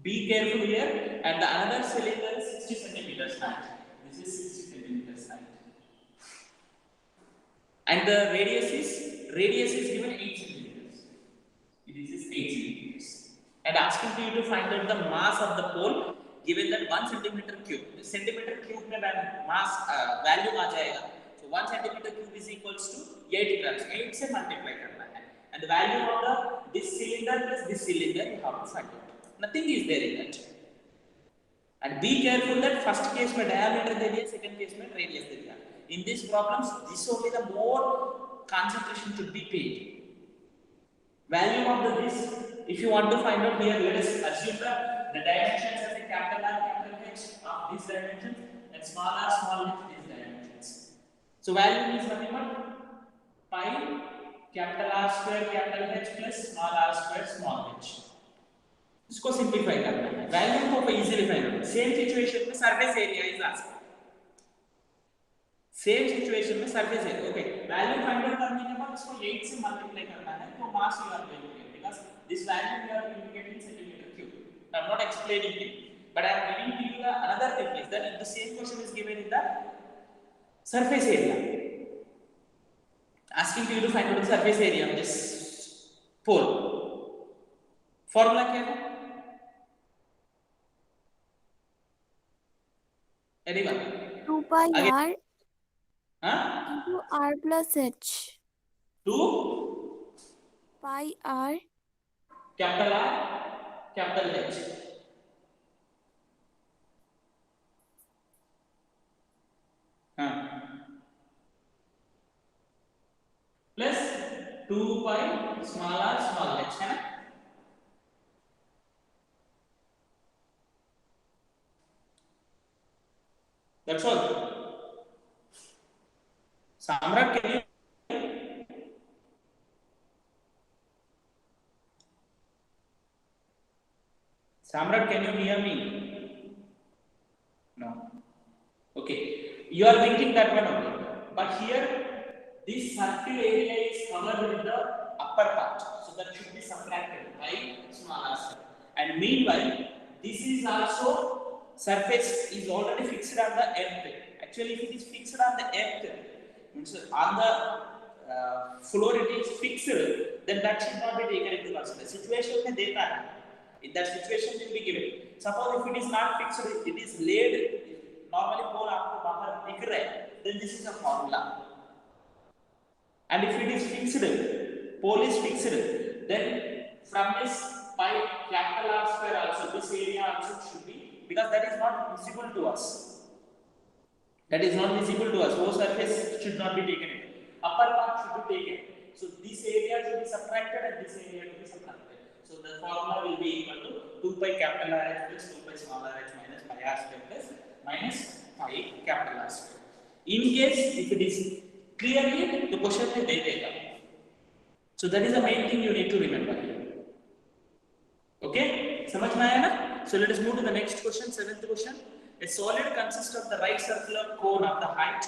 Be careful here. And the another cylinder is 60 centimeters height. This is 60 centimeters height. And the radius is given 8 centimeters. This is 8 centimeters. And asking you to find out the mass of the pole given that 1 centimeter cube. The centimeter cube में mass value आ जाएगा. So 1 centimeter cube is equals to 8 grams. 8 से multiply करना है. And the value of the this cylinder plus this cylinder you have to find out. Nothing is there in that. And be careful that first case में diameter दे दिया, second case में radius दे दिया. In these problems, this only the more concentration should be paid. Value of the this, if you want to find out here, let us assume the dimensions as a capital R, capital H of these dimensions and small h these dimensions. So value is nothing but pi capital R square capital H plus small r square small h. इसको simplify करना है. Value को easily find out. Same situation में surface area is asked. Same situation में surface area. Okay, value find out करने के बाद इसको 8 से मल्टीप्लाई करना है तो mass you are going to get because this value you are going to get in centimetre cube. I am not explaining it but I am giving to you the another thing is that if the same question is given in the surface area, asking you to find out the surface area of this pole. Formula क्या है? Anyone? 2 pi Again. r Huh? into r plus h. 2 Pi r capital R capital H. Huh? Plus 2 pi small r small h है ना? That's all. Samrat, can you? Samrat, can you hear me? No. Okay, you are thinking that one only, but here this circle area is covered with the upper part, so that should be subtracted by smaller side. And meanwhile, this is also surface is already fixed on the earth. Actually, if it is fixed on the earth, means on the floor it is fixed, then that should not be taken into consideration. Situation में देता है, in that situation will be given. Suppose if it is not fixed, it is laid. Normally pole आपको बाहर दिख रहा है, then this is a formula. And if it is fixed, pole is fixed, then from this pi capital R square also, this area also should be, because that is not visible to us. That is not visible to us. Whole surface should not be taken. Upper part should be taken. So this area should be subtracted and this area should be subtracted. So the formula will be equal to 2 pi capital R h plus 2 pi small r h minus pi r square plus minus pi capital R square. In case if it is clearly the question में दे देगा. So that is the main thing you need to remember. Okay, समझ में आया ना? So let us move to the next question, 7th question. A solid consists of the right circular cone of the height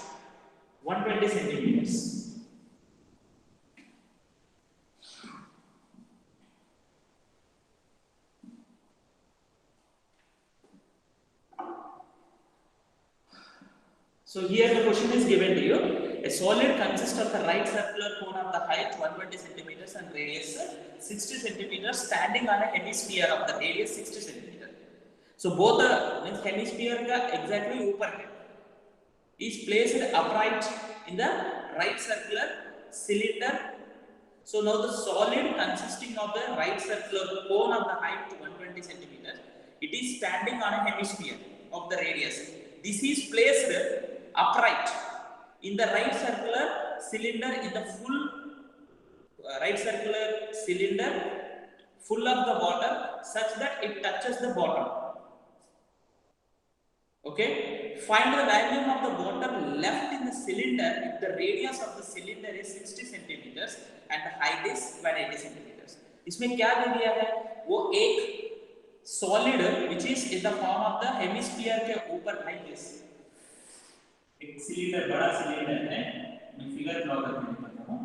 120 centimeters. So here the question is given to you. A solid consists of the right circular cone of the height 120 centimeters and radius 60 centimeters, standing on a hemisphere of the radius 60 centimeters. So both the means hemisphere का exactly ऊपर है. Is placed upright in the right circular cylinder. So now the solid consisting of the right circular cone of the height 120 centimeters, it is standing on a hemisphere of the radius. This is placed upright in the right circular cylinder in the full right circular cylinder full of the water such that it touches the bottom. Okay, find the volume of the water left in the cylinder if the radius of the cylinder is 60 centimeters and the height is 180 centimeters. इसमें क्या दे दिया है? वो एक solid which is in the form of the hemisphere के ऊपर like this. एक cylinder बड़ा सिलेंडर है, मैं फिगर ड्रॉ करके दिखाता हूँ.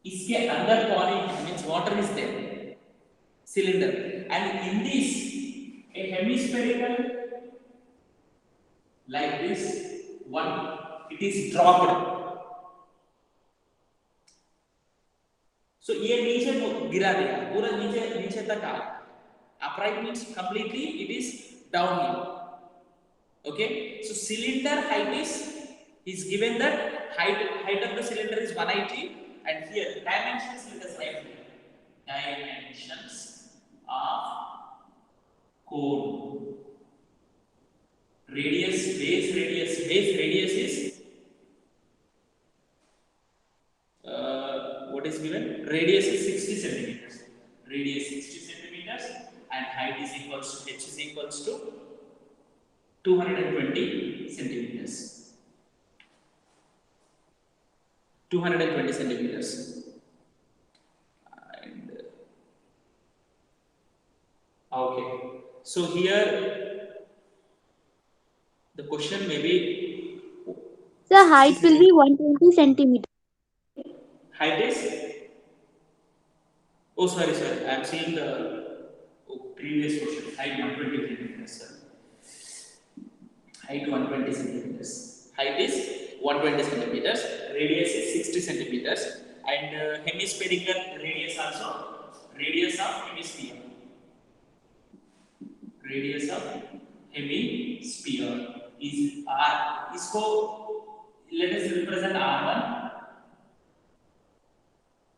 इसके अंदर पानी means water is there, cylinder, and in this a hemispherical like this one, it is dropped. So ये नीचे गिरा दिया, पूरा नीचे तक आया. Upright means completely it is downhill. Okay, so cylinder height is given that height of the cylinder is 180, and here dimensions let us write here. Dimensions of cone. Base radius is what is given? Radius is 60 centimeters. Radius 60 centimeters and height is equals to h is equals to 220 centimeters. 220 centimeters. And okay. So here the question may be. The height will be 120 centimeters. Height is. Oh, sorry, sir. I am seeing the previous question. Height 120 centimeters, sir. Height 120 centimeters. Height is 120 centimeters. Radius is 60 centimeters. And hemispherical radius also. Radius of hemisphere. Radius of hemisphere is R. इसको let us represent R1.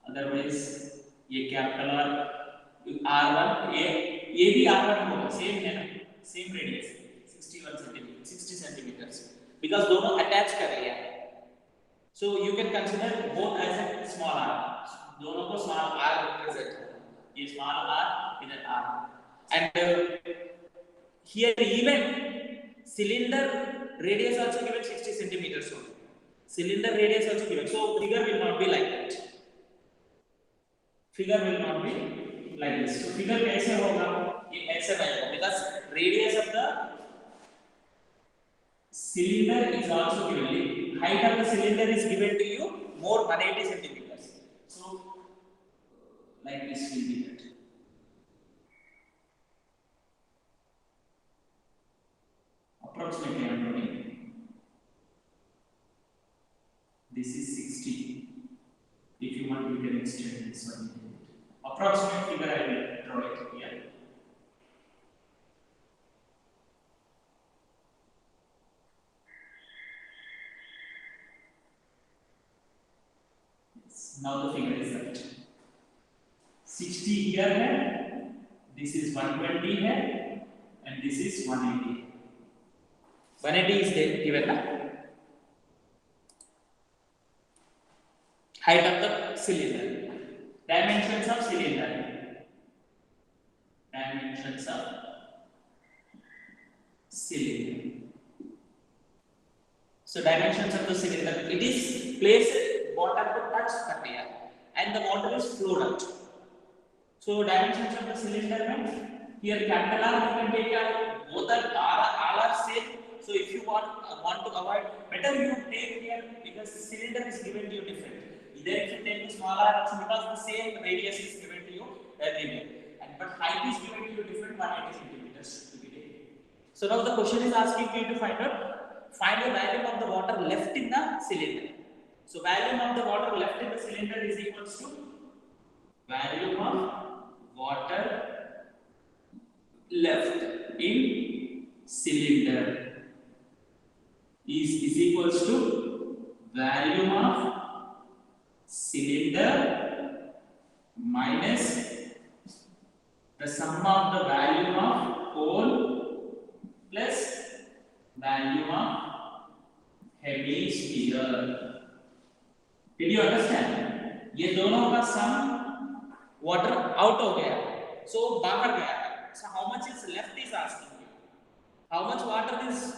Otherwise ये capital R1 ये भी R1 होगा, same है ना, same radius 60 centimeters because दोनों attach कर रहे हैं. So you can consider both as a small r. दोनों को small r represent. ये small r इधर r. And here even cylinder radius also given 60 centimeters. So cylinder radius also given. So figure will not be like that. Figure will not be like this. So figure कैसे होगा? XML because radius of the cylinder is also given. Height of the cylinder is given to you more 180 centimeters. So like this will be that. Approximately I'm drawing. This is 60. If you want, you can extend this one. Approximate figure I will draw it here. Yes. Now the figure is that 60 here है, this is 120 है, and this is 180. 180 is there given na? Height of the cylinder. Dimensions of cylinder. Dimensions of cylinder. So dimensions of the cylinder. It is placed water to touch the air, and the water is flowed out. So dimensions of the cylinder means here capital R you can take care. Both are all are same. So if you want to avoid, better you take here because cylinder is given to you different. Either if you take the small r because the same radius is given to you everywhere, and but height is given to you different 180 centimeters to be taken. So now the question is asking you to find the volume of the water left in the cylinder. So volume of the water left in the cylinder is equals to volume of water left in cylinder is equals to volume of cylinder minus the sum of the volume of hole plus volume of hemisphere. Did you understand? ये दोनों का sum water out हो गया, so बाहर गया. So how much is left is asking you. How much water is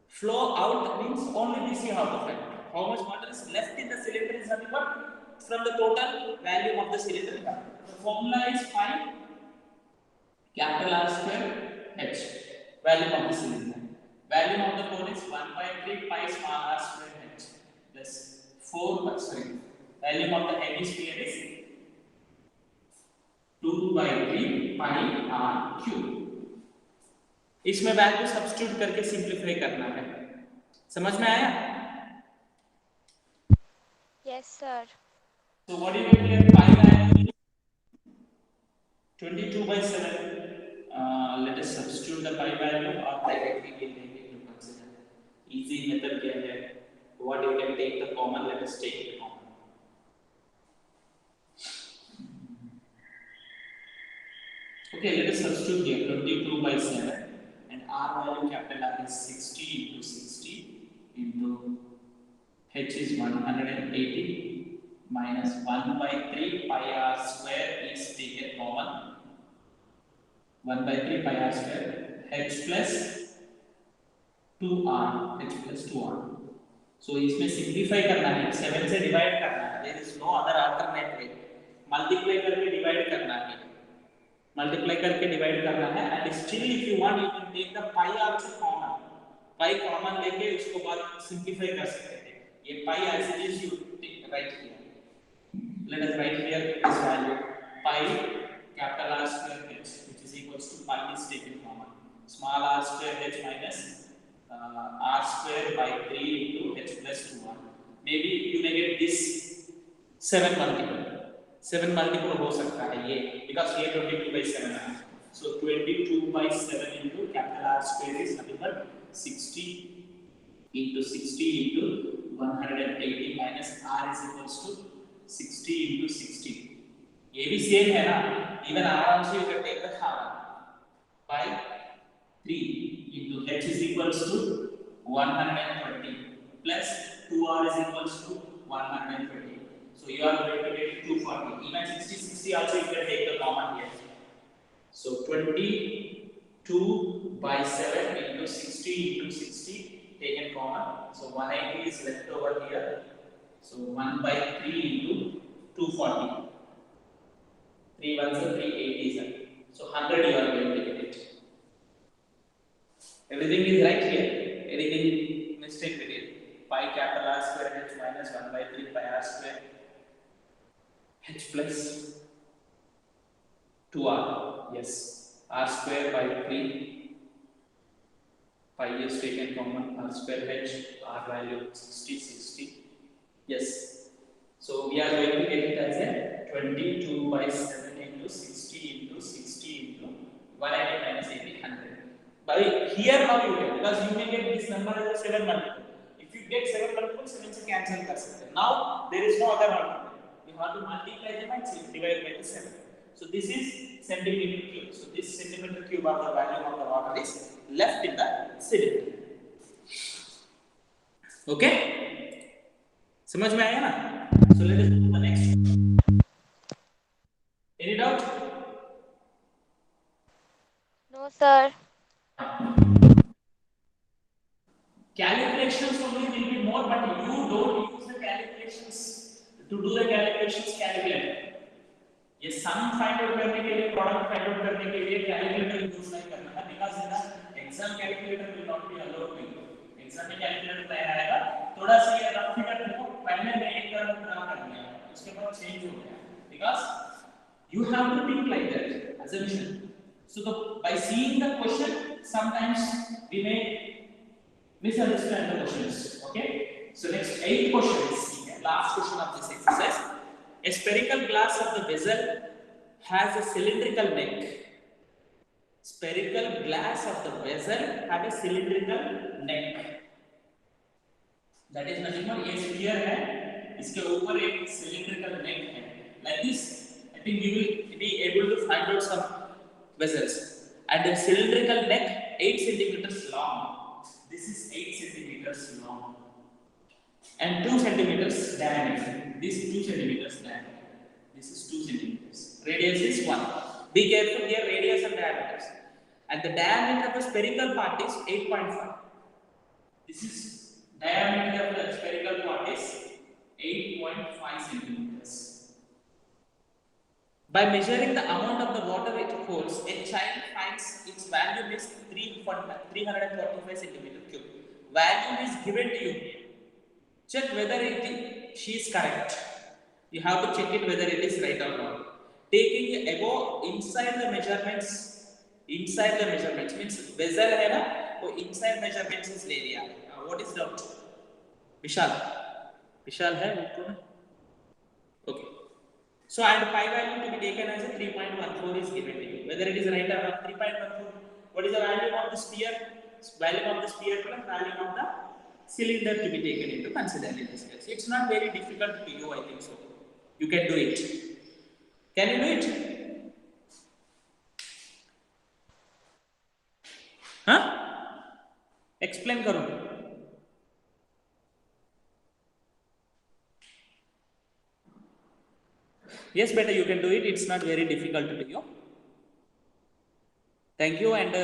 flow out means only this you have to find. How much water is left in the cylinder is nothing but from the total volume of the cylinder. The formula is find capital R square H, volume of the cylinder. Volume of the cone is 1/3 pi small r square H plus 4, volume of the hemisphere is 2/3 pi r cube. इसमें value substitute करके simplify करना है. समझ में आया? Yes, sir. So what do you get here? Pi value 22/7. Let us substitute the pi value or directly we will to consider. Easy method क्या है? What you can take the common? Let us take it common. Okay, let us substitute here 22/7. And R value capital R is 60 into 60 into H is 180 minus 1/3 pi r square is taken common. 1/3 pi r square H plus 2r, H plus 2r. So इसमें simplify करना है, 7 से divide करना है. There is no other alternate way. Multiply करके divide करना है. Multiply करके डिवाइड करना है. And still if you want you can take the pi also common. Pi common लेके उसको बाद सिंपलीफाई कर सकते हैं. ये pi as it is you write here. Let us write here this value pi capital R square h which is equals to pi is taken common. Small r square h minus r square by 3 into h plus 2r. Maybe you may get this 7 multiple. 7 multiple हो सकता है ये because ये 22/7 है. So 22/7 into capital R square is nothing but 60 into 60 into 180 minus R is equals to 60 into 60. ये भी same है ना. Even आराम से you can take the by 3 into H is equals to 120 plus 2R is equals to 120. So you are going to get 240. Even 60 also you can take the common here. So 22/7 into 60 into 60 taken common. So 180 is left over here. So 1/3 into 240. 3 1s are 380s. So 100 you are going to get it. Everything is right here. Anything mistake with it? Pi capital R square h minus 1 by 3 pi r square h plus 2r. Yes. R square by 3. Pi is taken common. R square h. R value 60. Yes. So we are going to get it as a 22 by 7 into 60 into 60 into 180 minus 80, 100. By here now you get, because you may get this number as a 7 multiple. If you get 7 multiple, 7 se cancel kar sakte. Now there is no other multiple. You have to multiply them and divide by the 7. So this is centimeter cube. So this centimeter cube of the volume of the water is left in the cylinder. Okay? समझ में आया ना? So let us do the next. Any doubt? No, sir. Calculations only will be more, but you don't use the calculations to do the calculations calculator. ये sum find out करने के लिए, product find out करने के लिए calculator use नहीं करना है, because in the exam calculator will not be allowed to you. Exam में calculator नहीं आएगा, थोड़ा सा ये rough figure देखो, पहले मैं एक तरफ ड्रा कर लिया, उसके बाद change हो गया, because you have to think like that, assumption. So by seeing the question, sometimes we may misunderstand the questions. Okay. So next 8 questions. Last question of this exercise. A spherical glass of the vessel has a cylindrical neck. Spherical glass of the vessel have a cylindrical neck. That is nothing but ये sphere है, इसके ऊपर एक cylindrical neck है. Like this, I think you will be able to find out some vessels. And the cylindrical neck 8 centimeters long. This is 8 centimeters long and 2 centimeters diameter. This is 2 centimeters diameter. This is 2 centimeters. Radius is 1. Be careful here, radius and diameters. And the diameter of the spherical part is 8.5. This is diameter of the spherical part is 8.5 centimeters. By measuring the amount of the water it holds, a child finds its value is 345 centimeter cube. Value is given to you. Check whether she is correct. You have to check it whether it is right or not. Taking above inside the measurements means vessel है ना, वो inside measurements is ले लिया. What is doubt? विशाल है बिल्कुल. Okay. So and pi value to be taken as a 3.14 is given to you. Whether it is right or not, 3.14. What is the value of the sphere? Value of the sphere plus value of the cylinder to be taken into consideration in this case. It's not very difficult to you, I think so. You can do it. Can you do it? Huh? Explain करो. Yes, better you can do it. It's not very difficult to do. Thank you and